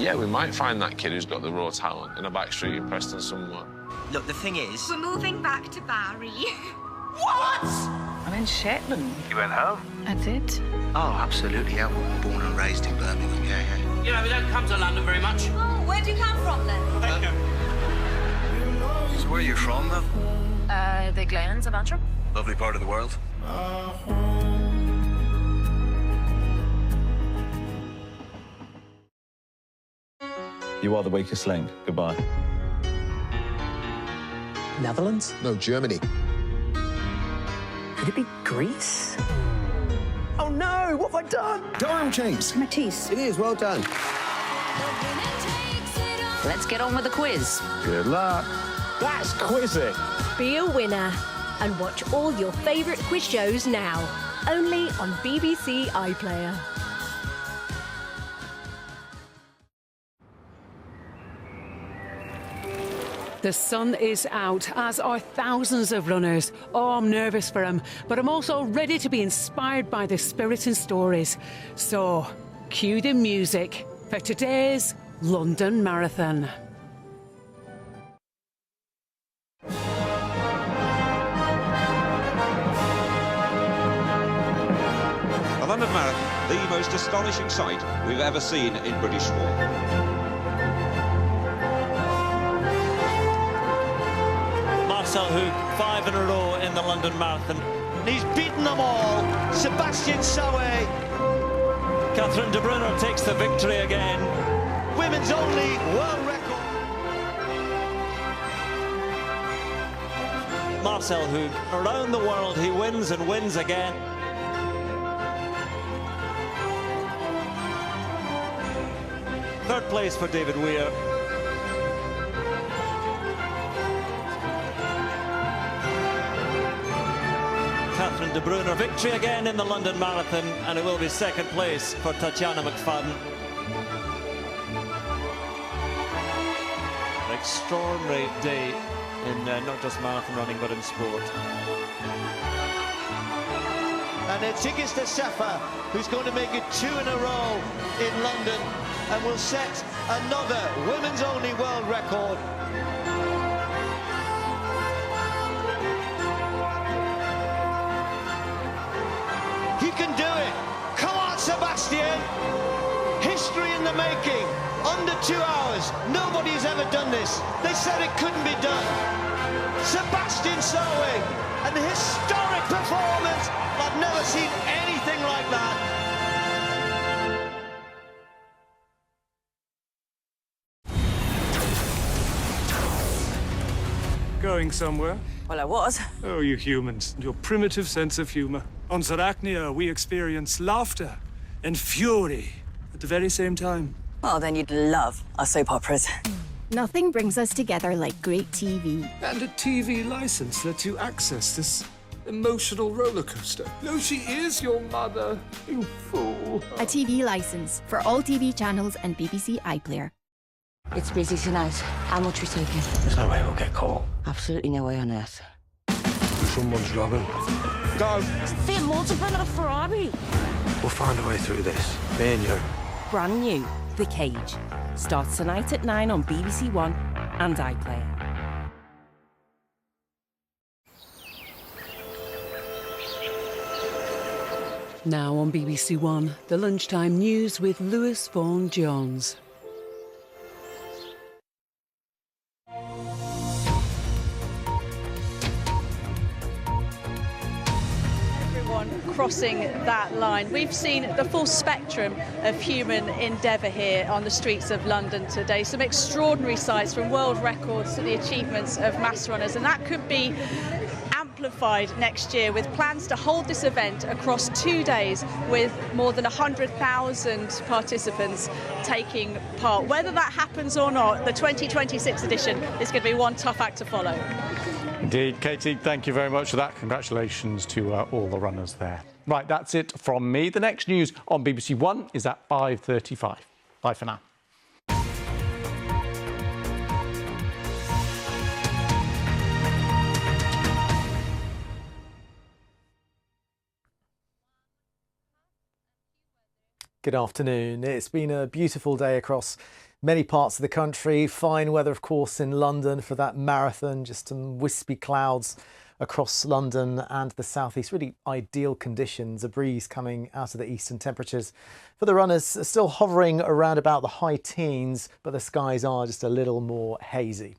Yeah, we might find that kid who's got the raw talent in a back street in Preston somewhere. Look, the thing is... We're moving back to Barry. What? I'm in Shetland. You went home? I did. Oh, absolutely, yeah. Born and raised in Birmingham, yeah. You know, we don't come to London very much. Oh, where do you come from, then? Thank you. So where are you from, though? The Glens of Antrim. Lovely part of the world. You are the weakest link. Goodbye. Netherlands? No, Germany. Could it be Greece? Oh no, what have I done? Durham, James. Matisse. It is, well done. Let's get on with the quiz. Good luck. That's quizzing. Be a winner and watch all your favourite quiz shows now, only on BBC iPlayer. The sun is out, as are thousands of runners. Oh, I'm nervous for them, but I'm also ready to be inspired by the spirit and stories. So, cue the music for today's London Marathon. The London Marathon, the most astonishing sight we've ever seen in British sport. Marcel Hoog, 5 in a row in the London Marathon. He's beaten them all. Sebastian Sawe. Catherine de Bruyne takes the victory again. Women's only world record. Marcel Hoog, around the world, he wins and wins again. Third place for David Weir. Catherine de Bruyne, victory again in the London Marathon, and it will be second place for Tatiana McFadden. An extraordinary day in not just marathon running, but in sport. And it's Tigista Sefa who's going to make it 2 in a row in London and will set another women's only world record. You can do it. Come on, Sebastian. History in the making. Under 2 hours. Nobody's ever done this. They said it couldn't be done. Sebastian Sawe, an historic performance. I've never seen anything like that. Going somewhere? Well, I was. Oh, you humans, your primitive sense of humor. On Zarachnia, we experience laughter and fury at the very same time. Well, then you'd love our soap operas. Nothing brings us together like great TV. And a TV license lets you access this emotional roller coaster. No, she is your mother, you fool. A TV license for all TV channels and BBC iPlayer. It's busy tonight. How much are we taking? There's no way we'll get caught. Absolutely no way on earth. Someone's robbing. Go. Fiat Multiple of Ferrari. We'll find a way through this. Me and you. Brand new, The Cage. Starts tonight at 9 on BBC One and iPlayer. Now on BBC One, the lunchtime news with Lewis Vaughan-Jones. Crossing that line. We've seen the full spectrum of human endeavour here on the streets of London today. Some extraordinary sights, from world records to the achievements of mass runners, and that could be amplified next year with plans to hold this event across 2 days with more than 100,000 participants taking part. Whether that happens or not, the 2026 edition is going to be one tough act to follow. Indeed, Katie, thank you very much for that. Congratulations to all the runners there. Right, that's it from me. The next news on BBC One is at 5:35. Bye for now. Good afternoon. It's been a beautiful day across many parts of the country. Fine weather, of course, in London for that marathon. Just some wispy clouds across London and the southeast. Really ideal conditions. A breeze coming out of the eastern. Temperatures for the runners are still hovering around about the high teens, but the skies are just a little more hazy.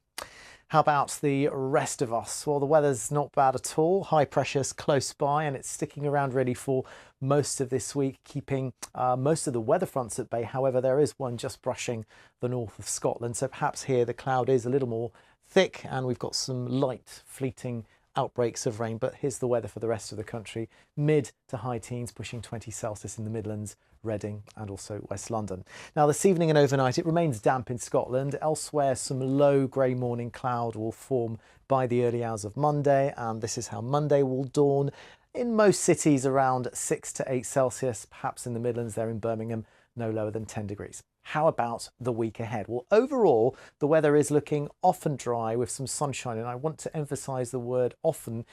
How about the rest of us? Well, the weather's not bad at all. High pressure's close by and it's sticking around really for most of this week, keeping most of the weather fronts at bay. However, there is one just brushing the north of Scotland. So perhaps here the cloud is a little more thick and we've got some light fleeting outbreaks of rain. But here's the weather for the rest of the country. Mid to high teens, pushing 20 Celsius in the Midlands, Reading and also West London. Now this evening and overnight it remains damp in Scotland. Elsewhere some low grey morning cloud will form by the early hours of Monday, and this is how Monday will dawn. In most cities around 6 to 8 Celsius, perhaps in the Midlands there in Birmingham no lower than 10 degrees. How about the week ahead? Well, overall the weather is looking often dry with some sunshine, and I want to emphasise the word often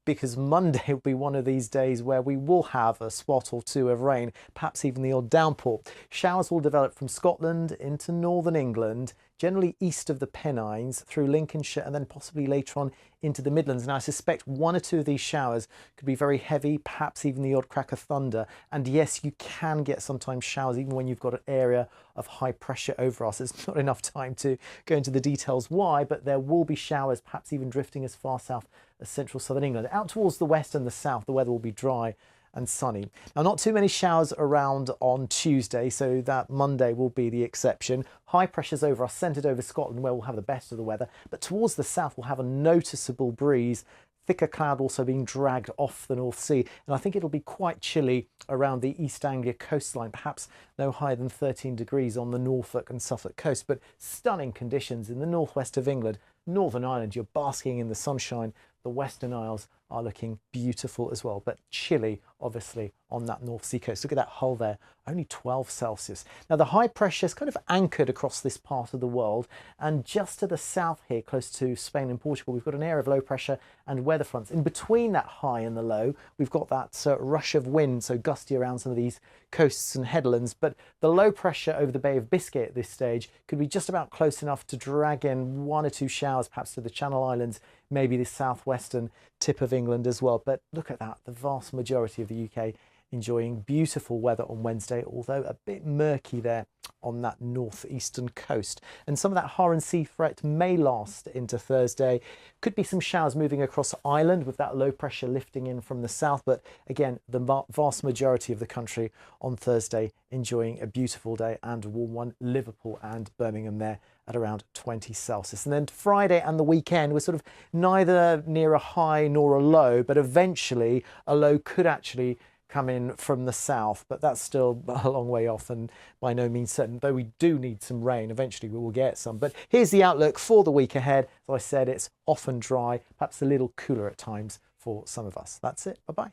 because Monday will be one of these days where we will have a spot or two of rain, perhaps even the odd downpour. Showers will develop from Scotland into northern England, generally east of the Pennines, through Lincolnshire and then possibly later on into the Midlands. And I suspect one or two of these showers could be very heavy, perhaps even the odd crack of thunder. And yes, you can get sometimes showers even when you've got an area of high pressure over us. There's not enough time to go into the details why, but there will be showers, perhaps even drifting as far south as central southern England. Out towards the west and the south, the weather will be dry and sunny. Now, not too many showers around on Tuesday, so that Monday will be the exception. High pressures over us, centred over Scotland, where we'll have the best of the weather, but towards the south we'll have a noticeable breeze. Thicker cloud also being dragged off the North Sea, and I think it'll be quite chilly around the East Anglia coastline, perhaps no higher than 13 degrees on the Norfolk and Suffolk coast, but stunning conditions in the northwest of England. Northern Ireland, you're basking in the sunshine. The Western Isles are looking beautiful as well, but chilly obviously on that North Sea coast. Look at that Hull there, only 12 Celsius. Now the high pressure is kind of anchored across this part of the world, and just to the south here, close to Spain and Portugal, we've got an area of low pressure and weather fronts. In between that high and the low, we've got that rush of wind, so gusty around some of these coasts and headlands, but the low pressure over the Bay of Biscay at this stage could be just about close enough to drag in one or two showers, perhaps to the Channel Islands, maybe the southwestern tip of England as well. But look at that, the vast majority of the UK enjoying beautiful weather on Wednesday, although a bit murky there on that northeastern coast. And some of that hurricane sea threat may last into Thursday. Could be some showers moving across Ireland with that low pressure lifting in from the south. But again, the vast majority of the country on Thursday enjoying a beautiful day and a warm one. Liverpool and Birmingham there at around 20 Celsius. And then Friday and the weekend, we're sort of neither near a high nor a low, but eventually a low could actually come in from the south, but that's still a long way off and by no means certain, though we do need some rain. Eventually we will get some. But here's the outlook for the week ahead. As I said, it's often dry, perhaps a little cooler at times for some of us. That's it. Bye-bye.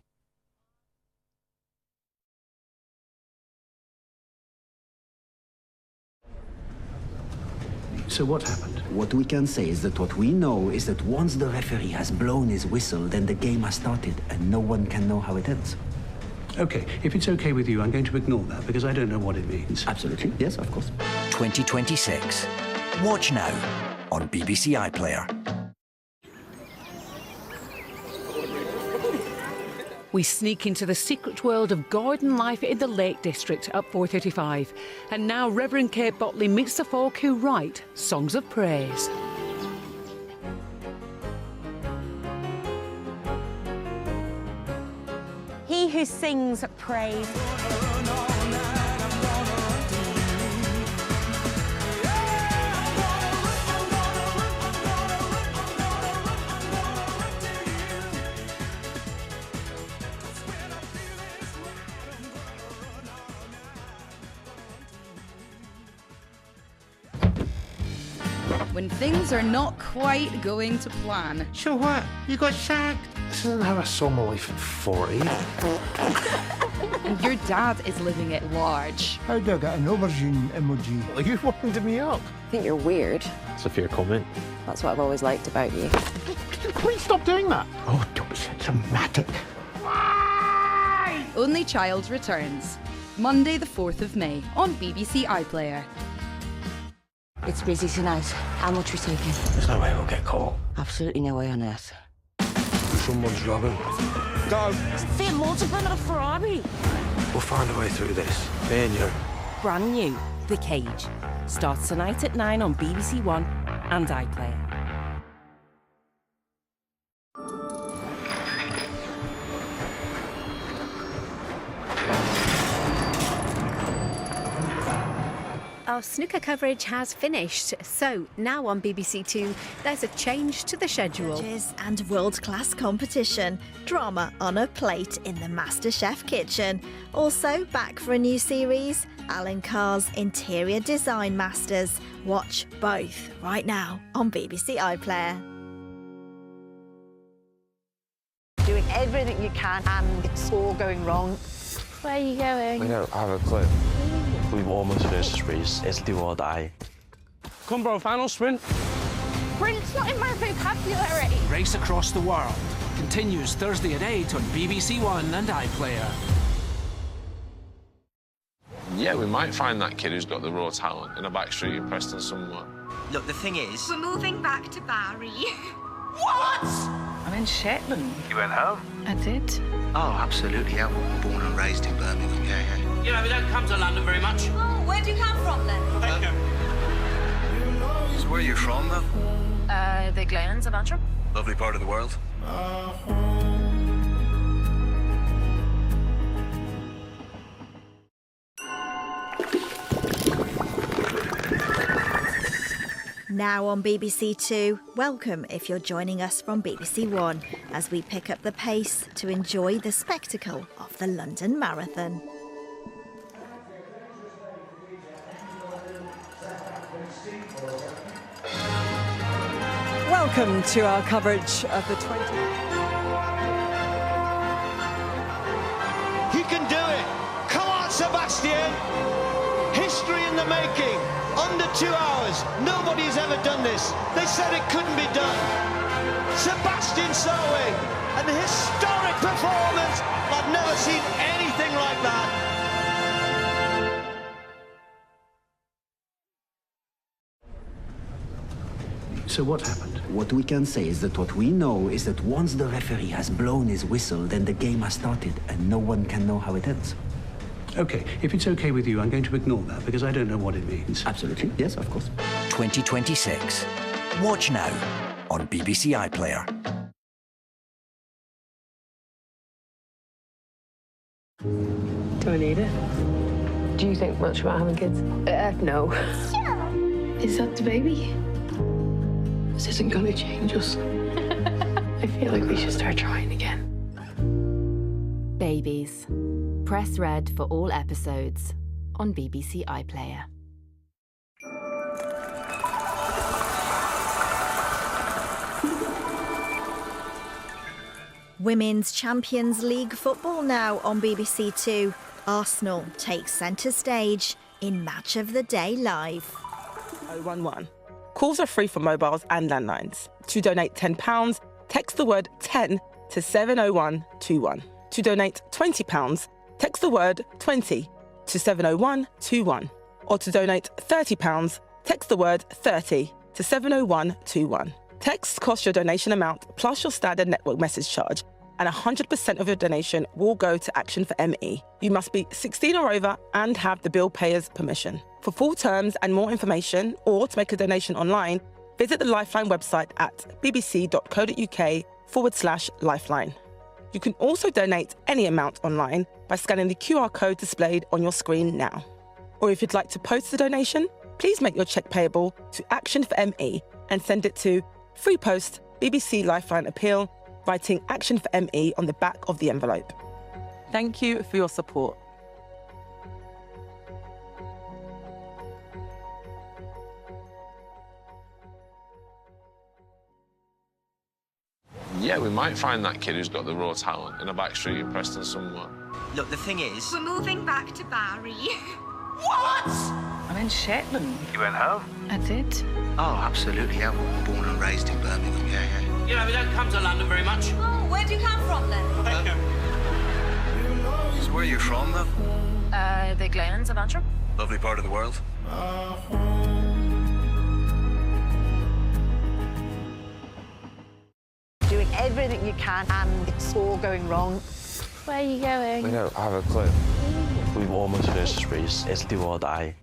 So what happened? What we can say is that what we know is that once the referee has blown his whistle, then the game has started and no one can know how it ends. Okay, if it's okay with you, I'm going to ignore that because I don't know what it means. Absolutely, yes, of course. 2026. Watch now on BBC iPlayer. We sneak into the secret world of garden life in the Lake District at 4:35. And now Reverend Kate Botley meets the folk who write songs of praise. He who sings praise. When things are not quite going to plan. So what? You got sacked? This isn't how I saw my life at 40. And your dad is living it large. How do I get an aubergine emoji? Are you winding me up? I think you're weird. It's a fair comment. That's what I've always liked about you. Please stop doing that. Oh, don't be so dramatic. Only Child returns. Monday the 4th of May on BBC iPlayer. It's busy tonight. How much we taking? There's no way we'll get caught. Absolutely no way on earth. Someone's robbing. Go! Fit multiple of Ferrari. We'll find a way through this. Me and you. Brand new, The Cage. Starts tonight at 9 on BBC One and iPlayer. Our snooker coverage has finished, so now on BBC Two, there's a change to the schedule. Judges and world-class competition, drama on a plate in the MasterChef kitchen. Also back for a new series, Alan Carr's Interior Design Masters. Watch both right now on BBC iPlayer. Doing everything you can and it's all going wrong. Where are you going? We don't have a clue. We've almost finished this race. It's do or die. Come, bro, final sprint. Sprint's not in my vocabulary. Race Across the World continues Thursday at 8 on BBC One and iPlayer. Yeah, we might find that kid who's got the raw talent in a back street in Preston somewhere. Look, the thing is... We're moving back to Barry. What? I'm in Shetland. You went home? I did. Oh, absolutely, yeah. Born and raised in Birmingham, yeah. You know, we don't come to London very much. Oh, where do you come from then? So where are you from, though? The Glens of Antrim. Lovely part of the world. Now on BBC Two, welcome if you're joining us from BBC One as we pick up the pace to enjoy the spectacle of the London Marathon. Welcome to our coverage of the 20... He can do it! Come on, Sebastian! History in the making! Under 2 hours. Nobody's ever done this. They said it couldn't be done. Sebastian Sawe, an historic performance. I've never seen anything like that. So what happened? What we can say is that what we know is that once the referee has blown his whistle, then the game has started and no one can know how it ends. Okay, if it's okay with you, I'm going to ignore that because I don't know what it means. Absolutely, yes, of course. 2026. Watch now on BBC iPlayer. Do I need it? Do you think much about having kids? No. Is that the baby? This isn't going to change us. I feel like we should start trying again. Babies. Press red for all episodes on BBC iPlayer. Women's Champions League football now on BBC Two. Arsenal takes centre stage in Match of the Day Live. 011. Calls are free for mobiles and landlines. To donate £10, text the word 10 to 70121. To donate £20, text the word 20 to 70121. Or to donate £30, text the word 30 to 70121. Texts cost your donation amount plus your standard network message charge, and 100% of your donation will go to Action for ME. You must be 16 or over and have the bill payer's permission. For full terms and more information, or to make a donation online, visit the Lifeline website at bbc.co.uk/lifeline. You can also donate any amount online by scanning the QR code displayed on your screen now. Or if you'd like to post the donation, please make your cheque payable to Action for ME and send it to Free Post BBC Lifeline Appeal, writing Action for ME on the back of the envelope. Thank you for your support. Yeah, we might find that kid who's got the raw talent in a back street in Preston somewhere. Look, the thing is... We're moving back to Barry. What? I'm in Shetland. You went home? I did. Oh, absolutely, yeah. Born and raised in Birmingham, yeah. You know, we don't come to London very much. Oh, where do you come from then? So where are you from, though? The Glens of Antrim. Lovely part of the world. Doing everything you can and it's all going wrong. Where are you going? We don't have a clue. We've almost finished this race. It's do or die.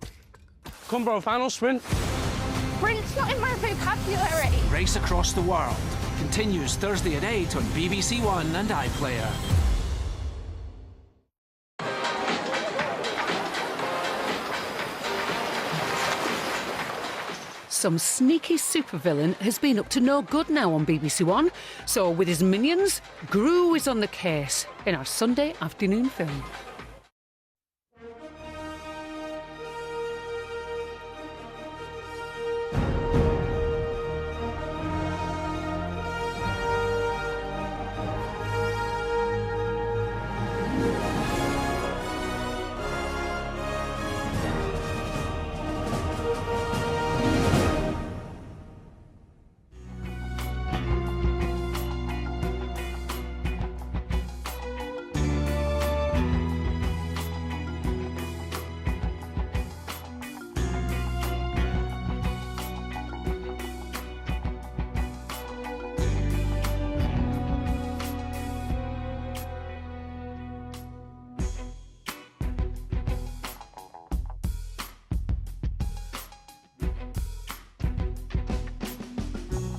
Come, bro, final sprint. Sprint's not in my vocabulary. Race Across the World continues Thursday at 8 on BBC One and iPlayer. Some sneaky supervillain has been up to no good now on BBC One. So with his minions, Gru is on the case in our Sunday afternoon film.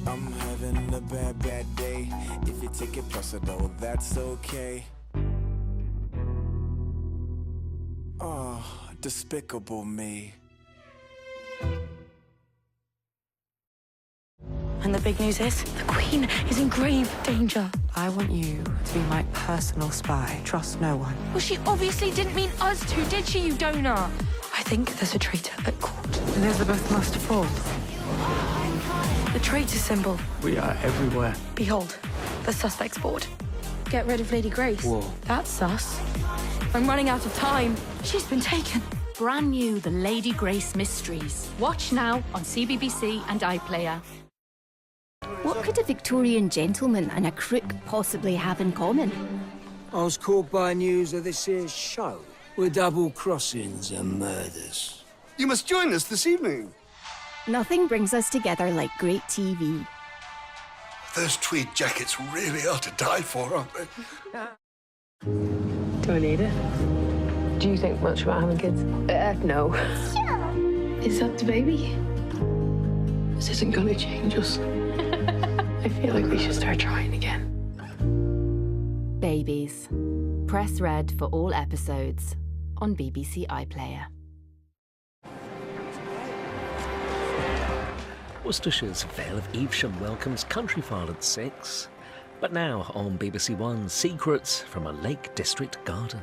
I'm having a bad day. If you take it personal, that's okay. Oh, despicable me. And the big news is, the Queen is in grave danger. I want you to be my personal spy. Trust no one. Well, she obviously didn't mean us two, did she, you donut? I think there's a traitor at court. Elizabeth must fall. The traitor symbol. We are everywhere. Behold, the suspects board. Get rid of Lady Grace. Whoa. That's sus. I'm running out of time. She's been taken. Brand new The Lady Grace Mysteries. Watch now on CBBC and iPlayer. What could a Victorian gentleman and a crook possibly have in common? I was called by news of this here show with double crossings and murders. You must join us this evening. Nothing brings us together like great TV. Those tweed jackets really are to die for, aren't they? Do I need it? Do you think much about having kids? No. Is that the baby? This isn't gonna change us. I feel like we should start trying again. Babies. Press red for all episodes on BBC iPlayer. Worcestershire's Vale of Evesham welcomes Countryfile at 6. But now on BBC One, Secrets from a Lake District Garden.